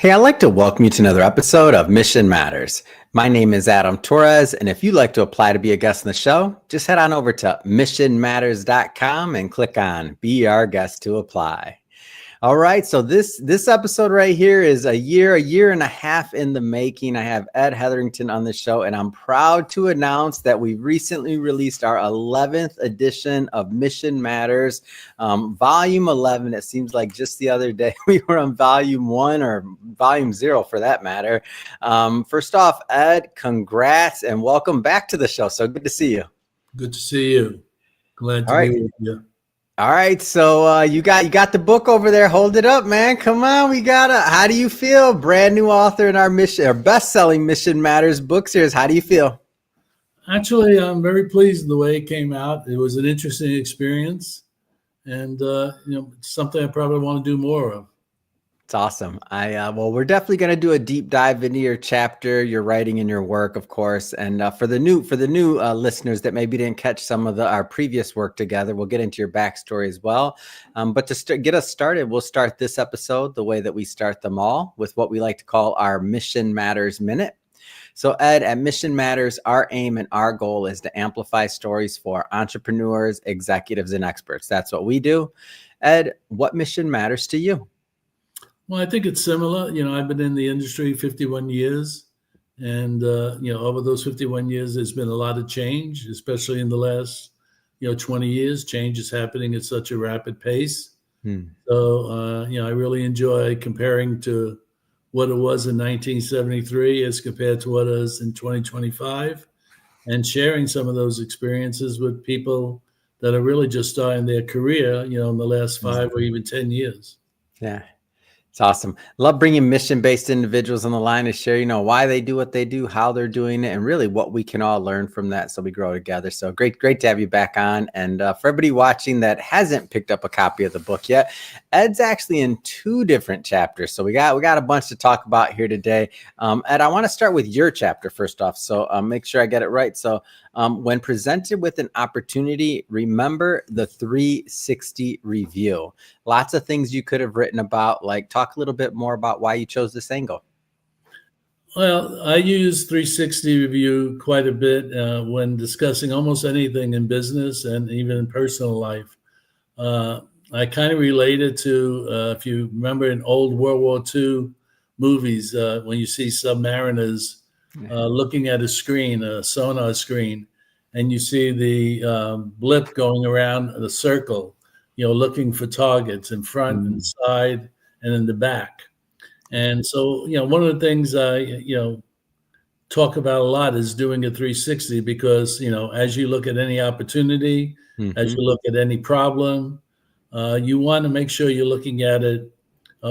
Hey, I'd like to welcome you to another episode of Mission Matters. My name is Adam Torres, and if you'd like to apply to be a guest on the show, just head on over to missionmatters.com and click on Be Our Guest to apply. All right, so this episode right here is a year and a half in the making. I have Ed Hetherington on the show, and I'm proud to announce that we recently released our 11th edition of Mission Matters, Volume 11. It seems like just the other day we were on Volume 1 or Volume 0 for that matter. First off, Ed, congrats and welcome back to the show. So good to see you. Good to see you. Glad to be with you. All right, so you got the book over there. Hold it up, man. Come on, we gotta. How do you feel? Brand new author in our best-selling Mission Matters book series. How do you feel? Actually, I'm very pleased with the way it came out. It was an interesting experience, and it's something I probably want to do more of. It's awesome. Well, we're definitely going to do a deep dive into your chapter, your writing, and your work, of course. And for the new listeners that maybe didn't catch some of our previous work together, we'll get into your backstory as well. But to get us started, we'll start this episode the way that we start them all, with what we like to call our Mission Matters Minute. So, Ed, at Mission Matters, our aim and our goal is to amplify stories for entrepreneurs, executives, and experts. That's what we do. Ed, what mission matters to you? Well, I think it's similar. I've been in the industry 51 years, and over those 51 years, there's been a lot of change, especially in the last 20 years. Change is happening at such a rapid pace. So I really enjoy comparing to what it was in 1973 as compared to what it is in 2025, and sharing some of those experiences with people that are really just starting their career, in the last 5 or even 10 years. Yeah. It's awesome. Love bringing mission-based individuals on the line to share, why they do what they do, how they're doing it, and really what we can all learn from that so we grow together. So great to have you back on. And for everybody watching that hasn't picked up a copy of the book yet, Ed's actually in 2 different chapters. So we got a bunch to talk about here today. Ed, I want to start with your chapter first off. So make sure I get it right. So when presented with an opportunity, remember the 360 review. Lots of things you could have written about, like talk a little bit more about why you chose this angle. Well, I use 360 review quite a bit when discussing almost anything in business and even in personal life. I kind of related to, if you remember in old World War II movies, when you see submariners looking at a screen, a sonar screen, and you see the blip going around the circle, looking for targets in front and side and in the back. And so, one of the things I, talk about a lot is doing a 360 because, as you look at any opportunity, as you look at any problem, you want to make sure you're looking at it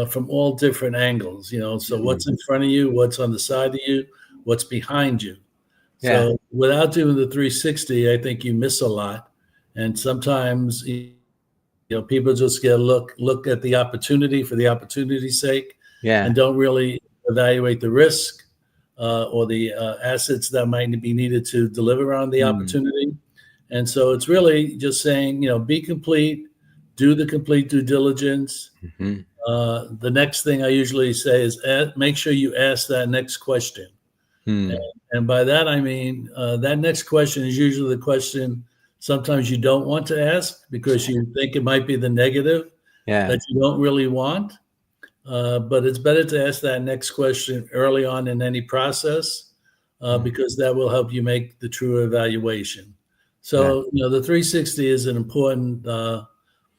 from all different angles, so what's in front of you, what's on the side of you, what's behind you. Yeah. So without doing the 360, I think you miss a lot. And sometimes, people just get look at the opportunity for the opportunity's sake, and don't really evaluate the risk or the assets that might be needed to deliver on the opportunity. And so it's really just saying, be complete, do the complete due diligence. The next thing I usually say is make sure you ask that next question. And by that, I mean, that next question is usually the question sometimes you don't want to ask because you think it might be the negative that you don't really want. But it's better to ask that next question early on in any process because that will help you make the true evaluation. So, the 360 is an important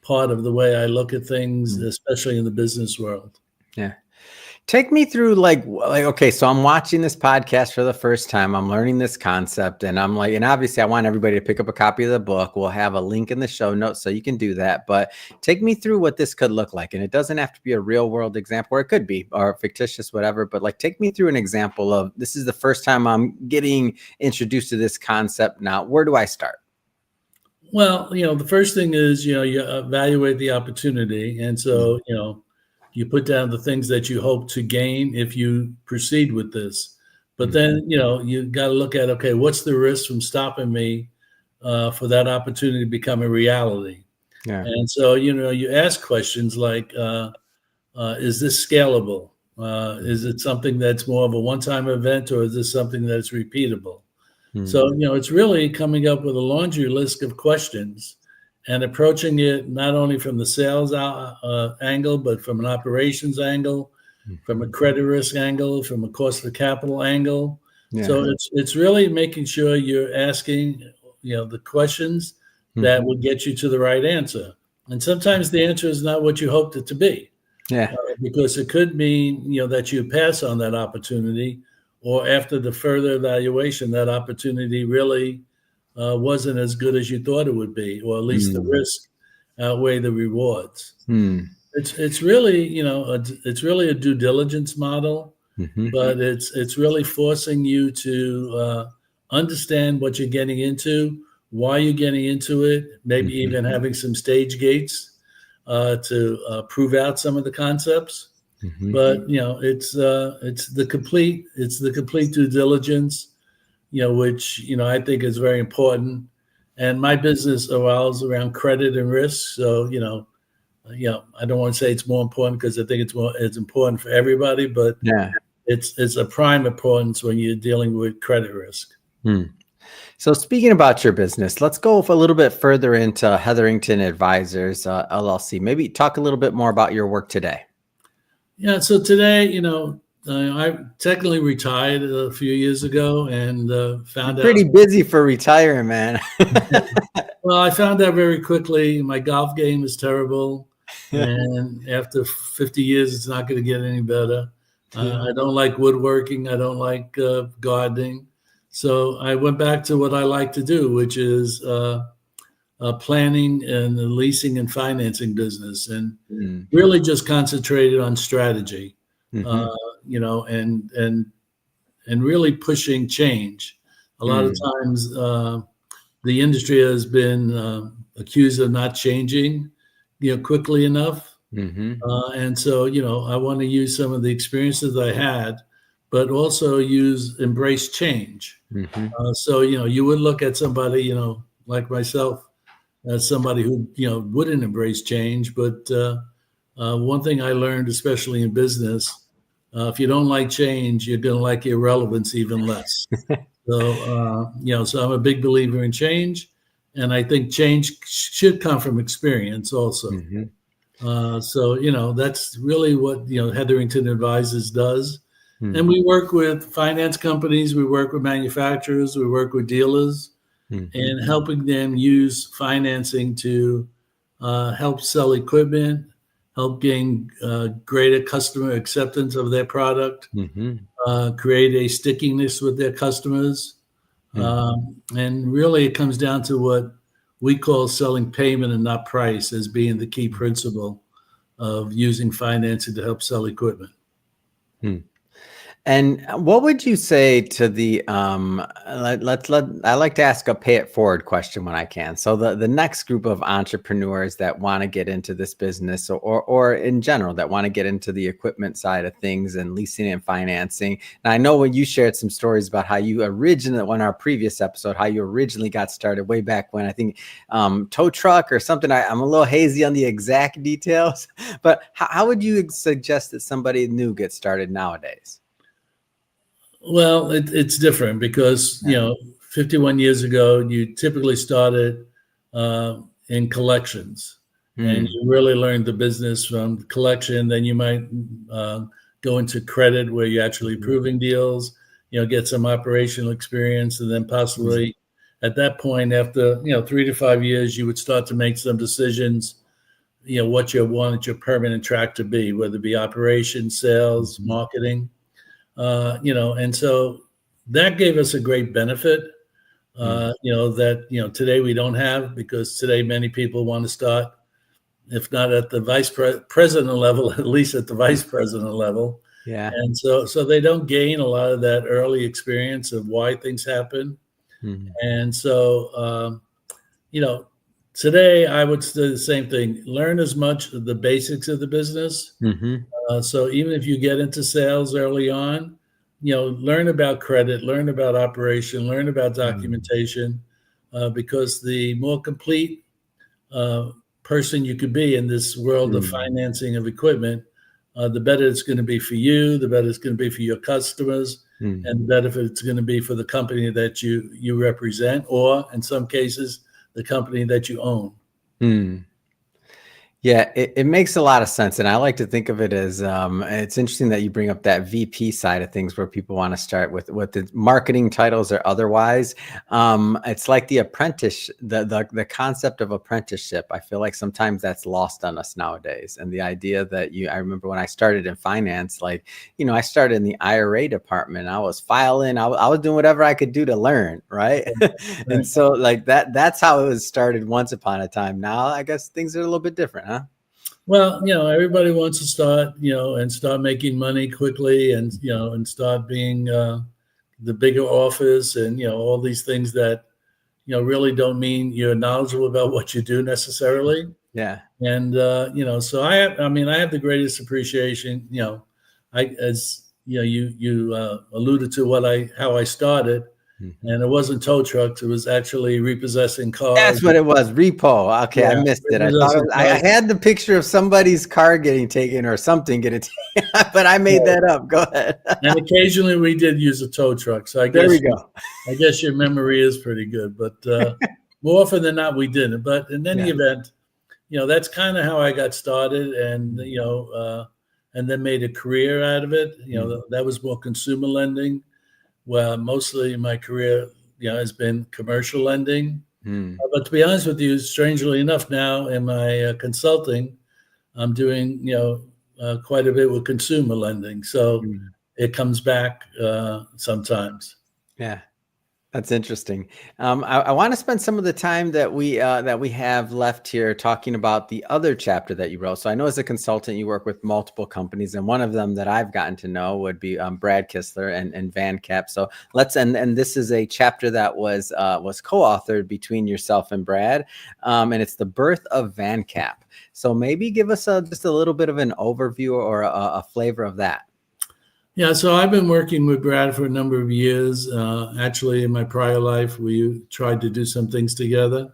part of the way I look at things, especially in the business world. Yeah. Take me through like, okay, so I'm watching this podcast for the first time. I'm learning this concept and I'm like, and obviously I want everybody to pick up a copy of the book. We'll have a link in the show notes so you can do that. But take me through what this could look like. And it doesn't have to be a real world example, or it could be, or fictitious, whatever. But like, take me through an example of this is the first time I'm getting introduced to this concept. Now, where do I start? Well, the first thing is, you evaluate the opportunity. And so, you put down the things that you hope to gain if you proceed with this. But then, you got to look at, okay, what's the risk from stopping me for that opportunity to become a reality? And so, you ask questions like, is this scalable? Is it something that's more of a one-time event, or is this something that's repeatable? So, it's really coming up with a laundry list of questions and approaching it not only from the sales angle, but from an operations angle, from a credit risk angle, from a cost of capital angle. Yeah. So it's really making sure you're asking, the questions that will get you to the right answer. And sometimes the answer is not what you hoped it to be. Yeah. Because it could mean, that you pass on that opportunity, or after the further evaluation, that opportunity really wasn't as good as you thought it would be, or at least the risk outweigh the rewards. It's really, it's really a due diligence model, but it's really forcing you to understand what you're getting into, why you're getting into it, maybe even having some stage gates to prove out some of the concepts. But it's the complete due diligence, which I think is very important. And my business revolves around credit and risk. So I don't want to say it's more important, because I think it's important for everybody. But it's a prime importance when you're dealing with credit risk. So speaking about your business, let's go a little bit further into Hetherington Advisors, LLC. Maybe talk a little bit more about your work today. Yeah, so today, I technically retired a few years ago, and found out pretty busy for retiring, man. Well, I found out very quickly my golf game is terrible, and after 50 years, it's not going to get any better. I don't like woodworking. I don't like gardening. So I went back to what I like to do, which is planning and the leasing and financing business, and really just concentrated on strategy, and really pushing change. A lot of times the industry has been accused of not changing, quickly enough. And so, I want to use some of the experiences I had, but also embrace change. So, you would look at somebody, like myself, as somebody who, wouldn't embrace change. But one thing I learned, especially in business, if you don't like change, you're going to like irrelevance even less. So, so I'm a big believer in change, and I think change should come from experience also. So, that's really what, Hetherington Advisors does. And we work with finance companies, we work with manufacturers, we work with dealers, and helping them use financing to help sell equipment, help gain greater customer acceptance of their product, create a stickiness with their customers. And really it comes down to what we call selling payment and not price as being the key principle of using financing to help sell equipment. And what would you say to the I like to ask a pay it forward question when I can. So the next group of entrepreneurs that want to get into this business, or in general that want to get into the equipment side of things and leasing and financing. And I know when you shared some stories about how you originally, on our previous episode, how you originally got started way back when, I think tow truck or something. I'm a little hazy on the exact details, but how would you suggest that somebody new get started nowadays? Well, it's different because, 51 years ago, you typically started in collections, and you really learned the business from collection. Then you might go into credit, where you're actually approving deals, get some operational experience, and then possibly at that point, after 3 to 5 years, you would start to make some decisions, what you wanted your permanent track to be, whether it be operations, sales, marketing. And so that gave us a great benefit, that, today we don't have, because today many people want to start, if not at the vice president level, at least at the vice president level. Yeah. And so they don't gain a lot of that early experience of why things happen. And so, today I would say the same thing, learn as much of the basics of the business. So even if you get into sales early on, learn about credit, learn about operation, learn about documentation, because the more complete person you could be in this world of financing of equipment, the better it's going to be for you, the better it's going to be for your customers, and the better it's going to be for the company that you represent, or in some cases, the company that you own. Yeah, it makes a lot of sense. And I like to think of it as, it's interesting that you bring up that VP side of things where people want to start with the marketing titles or otherwise. It's like the apprentice, the concept of apprenticeship. I feel like sometimes that's lost on us nowadays. And the idea that I remember when I started in finance, like, I started in the IRA department. I was filing, I was doing whatever I could do to learn. Right. And so like that's how it was started once upon a time. Now, I guess things are a little bit different, huh? Well, everybody wants to start, and start making money quickly, and and start being the bigger office, and all these things that really don't mean you're knowledgeable about what you do necessarily. Yeah. And so I have the greatest appreciation. As you alluded to how I started. And it wasn't tow trucks; it was actually repossessing cars. That's what it was, repo. Okay, yeah, I missed it. I thought I had the picture of somebody's car getting taken or something getting taken, but I made that up. Go ahead. And occasionally we did use a tow truck. So I guess there we go. I guess your memory is pretty good, but more often than not we didn't. But in any event, that's kind of how I got started, and and then made a career out of it. That was more consumer lending. Well, mostly my career, has been commercial lending. But to be honest with you, strangely enough, now in my consulting, I'm doing, quite a bit with consumer lending. So it comes back sometimes. Yeah. That's interesting. I want to spend some of the time that we have left here talking about the other chapter that you wrote. So I know as a consultant, you work with multiple companies, and one of them that I've gotten to know would be Brad Kistler and VanCap. So and this is a chapter that was co-authored between yourself and Brad, and it's the birth of VanCap. So maybe give us just a little bit of an overview or a flavor of that. Yeah, so I've been working with Brad for a number of years. Actually, in my prior life, we tried to do some things together.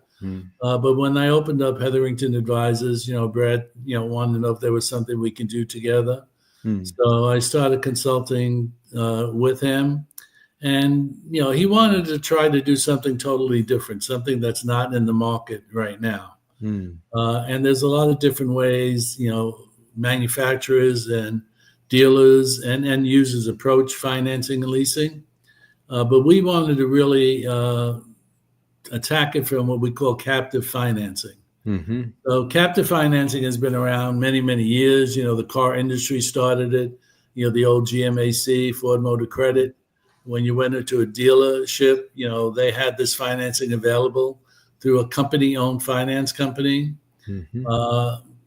But when I opened up Hetherington Advisors, Brad, wanted to know if there was something we can do together. So I started consulting with him, and he wanted to try to do something totally different, something that's not in the market right now. And there's a lot of different ways, manufacturers and dealers and end users approach financing and leasing. But we wanted to really attack it from what we call captive financing. So captive financing has been around many, many years. The car industry started it, the old GMAC, Ford Motor Credit. When you went into a dealership, they had this financing available through a company-owned finance company.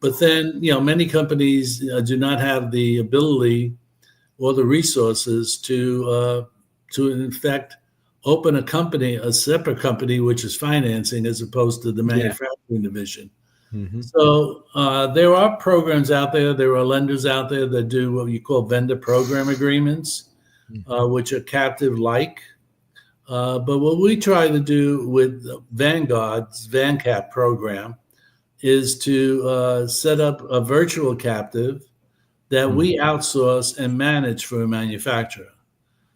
But then, many companies do not have the ability or the resources to in fact, open a separate company, which is financing as opposed to the manufacturing division. So there are programs out there. There are lenders out there that do what you call vendor program agreements, which are captive-like. But what we try to do with Vanguard's VanCap program is to set up a virtual captive that we outsource and manage for a manufacturer.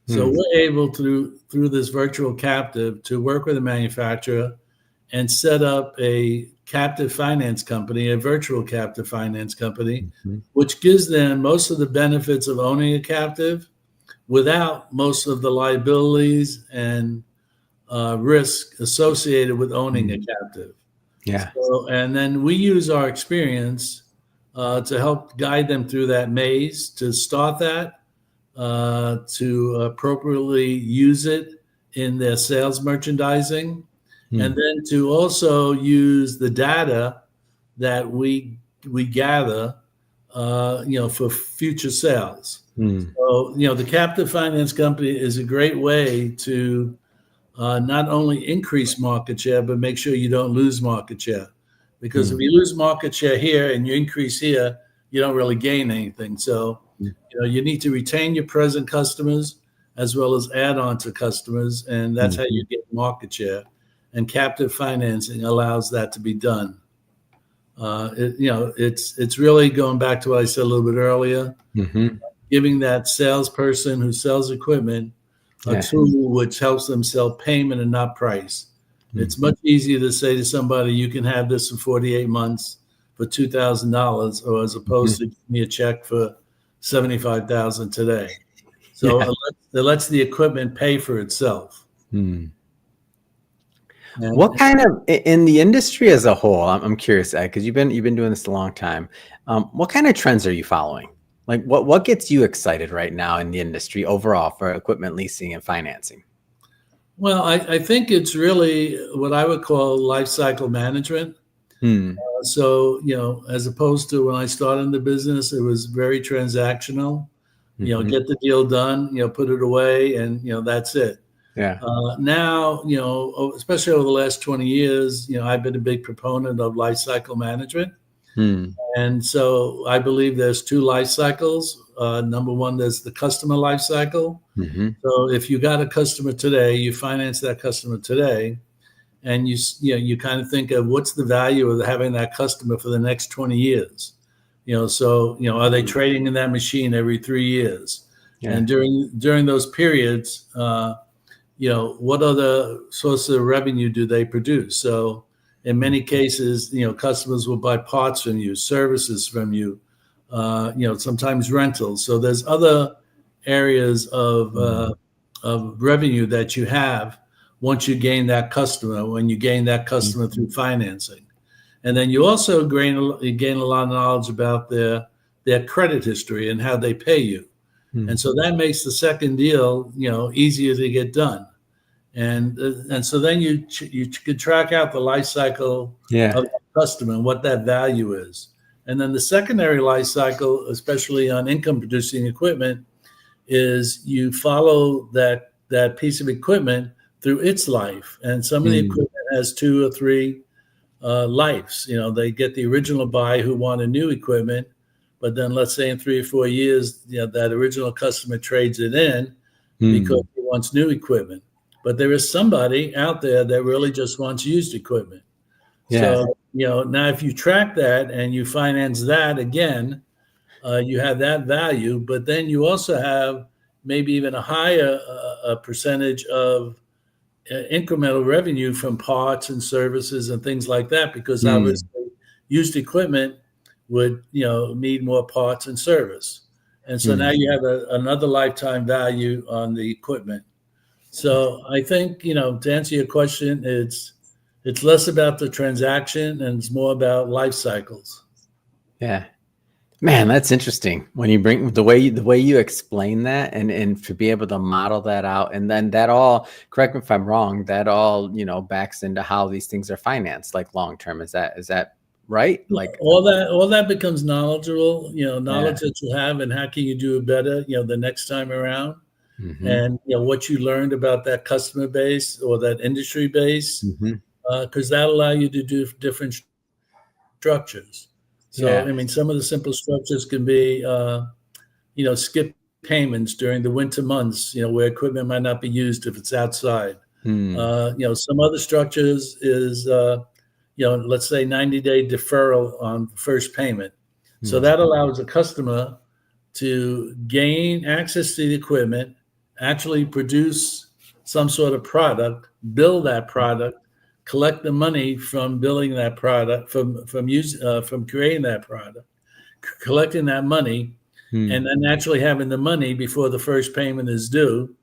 So we're able to, through this virtual captive, to work with a manufacturer and set up a captive finance company, a virtual captive finance company, which gives them most of the benefits of owning a captive without most of the liabilities and risk associated with owning a captive. Yeah. So, and then we use our experience to help guide them through that maze, to start that, to appropriately use it in their sales merchandising, and then to also use the data that we gather, for future sales. So, the captive finance company is a great way to not only increase market share, but make sure you don't lose market share. Because if you lose market share here and you increase here, you don't really gain anything. So, you need to retain your present customers as well as add on to customers. And that's how you get market share. And captive financing allows that to be done. It's really going back to what I said a little bit earlier, giving that salesperson who sells equipment a tool which helps them sell payment and not price. It's much easier to say to somebody, you can have this in 48 months for $2,000, or as opposed to give me a check for $75,000 today. So it lets the equipment pay for itself. What kind of, in the industry as a whole, I'm curious, Ed, because you've been doing this a long time. What kind of trends are you following? Like what gets you excited right now in the industry overall for equipment leasing and financing? Well, I think it's really what I would call life cycle management. So, as opposed to when I started in the business, it was very transactional. Get the deal done, put it away, and that's it. Now, especially over the last 20 years, I've been a big proponent of life cycle management. And so I believe there's two life cycles. Number one, there's the customer life cycle. So if you got a customer today, you finance that customer today, and you kind of think of what's the value of having that customer for the next 20 years. Are they trading in that machine every 3 years? And during those periods, what other sources of revenue do they produce? So in many cases, customers will buy parts from you, services from you, sometimes rentals. So there's other areas of revenue that you have once you gain that customer, when you gain that customer through financing. And then you also gain a lot of knowledge about their credit history and how they pay you. And so that makes the second deal, easier to get done. And so then you could track out the life cycle of the customer and what that value is. And then the secondary life cycle, especially on income producing equipment, is you follow that piece of equipment through its life. And some of the equipment has 2 or 3 lives. They get the original buyer who wanted new equipment, but then let's say in 3 or 4 years, that original customer trades it in because he wants new equipment. But there is somebody out there that really just wants used equipment. So, now if you track that and you finance that again, you have that value, but then you also have maybe even a higher percentage of incremental revenue from parts and services and things like that, because obviously used equipment would, need more parts and service. And so now you have another lifetime value on the equipment. So I think, to answer your question, it's less about the transaction and it's more about life cycles. Yeah. Man, that's interesting when you bring the way you explain that and to be able to model that out. And then that all, correct me if I'm wrong, that all, backs into how these things are financed, like long term. Is that right? Like all that becomes knowledgeable, knowledge that you have, and how can you do it better, the next time around. And what you learned about that customer base or that industry base, because that allow you to do different structures. So I mean, some of the simple structures can be, skip payments during the winter months, where equipment might not be used if it's outside. Some other structures is, let's say 90-day deferral on first payment. So that allows a customer to gain access to the equipment, actually produce some sort of product, build that product, collect the money from building that product, from creating that product, collecting that money, and then actually having the money before the first payment is due.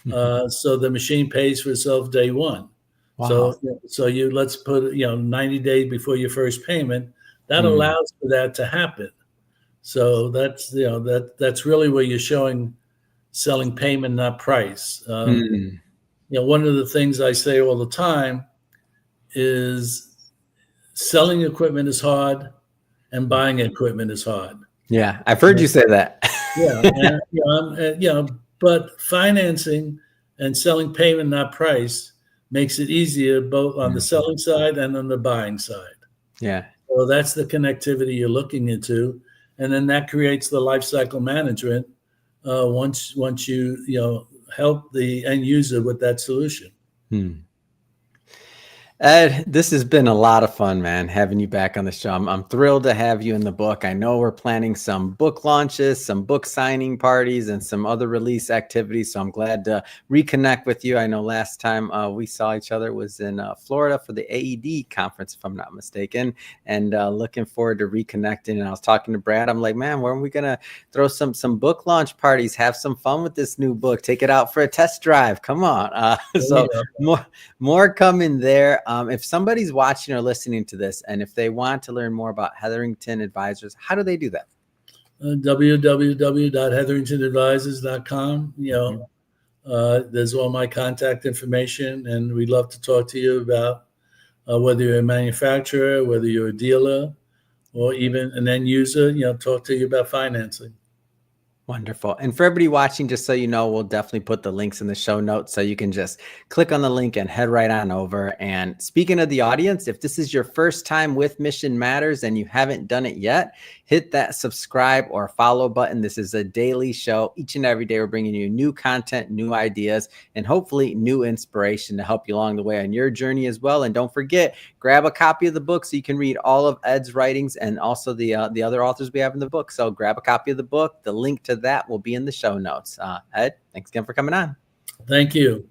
So the machine pays for itself day one. Wow. So you let's put 90 days before your first payment. That allows for that to happen. So that's that's really where you're showing selling payment, not price. One of the things I say all the time is selling equipment is hard and buying equipment is hard. Yeah, I've heard you say that. But financing and selling payment, not price, makes it easier both on the selling side and on the buying side. Yeah. So that's the connectivity you're looking into, and then that creates the life cycle management. Once you help the end user with that solution. Ed, this has been a lot of fun, man, having you back on the show. I'm thrilled to have you in the book. I know we're planning some book launches, some book signing parties, and some other release activities. So I'm glad to reconnect with you. I know last time we saw each other was in Florida for the AED conference, if I'm not mistaken, and looking forward to reconnecting. And I was talking to Brad. I'm like, man, when are we going to throw some book launch parties, have some fun with this new book, take it out for a test drive? Come on. So more coming there. If somebody's watching or listening to this, and if they want to learn more about Hetherington Advisors, how do they do that? www.hetheringtonadvisors.com. There's all my contact information, and we'd love to talk to you about whether you're a manufacturer, whether you're a dealer, or even an end user. Talk to you about financing. Wonderful. And for everybody watching, just so you know, we'll definitely put the links in the show notes so you can just click on the link and head right on over. And speaking of the audience, if this is your first time with Mission Matters and you haven't done it yet, hit that subscribe or follow button. This is a daily show. Each and every day, we're bringing you new content, new ideas, and hopefully new inspiration to help you along the way on your journey as well. And don't forget, grab a copy of the book so you can read all of Ed's writings and also the other authors we have in the book. So grab a copy of the book. The link to that will be in the show notes. Ed, thanks again for coming on. Thank you.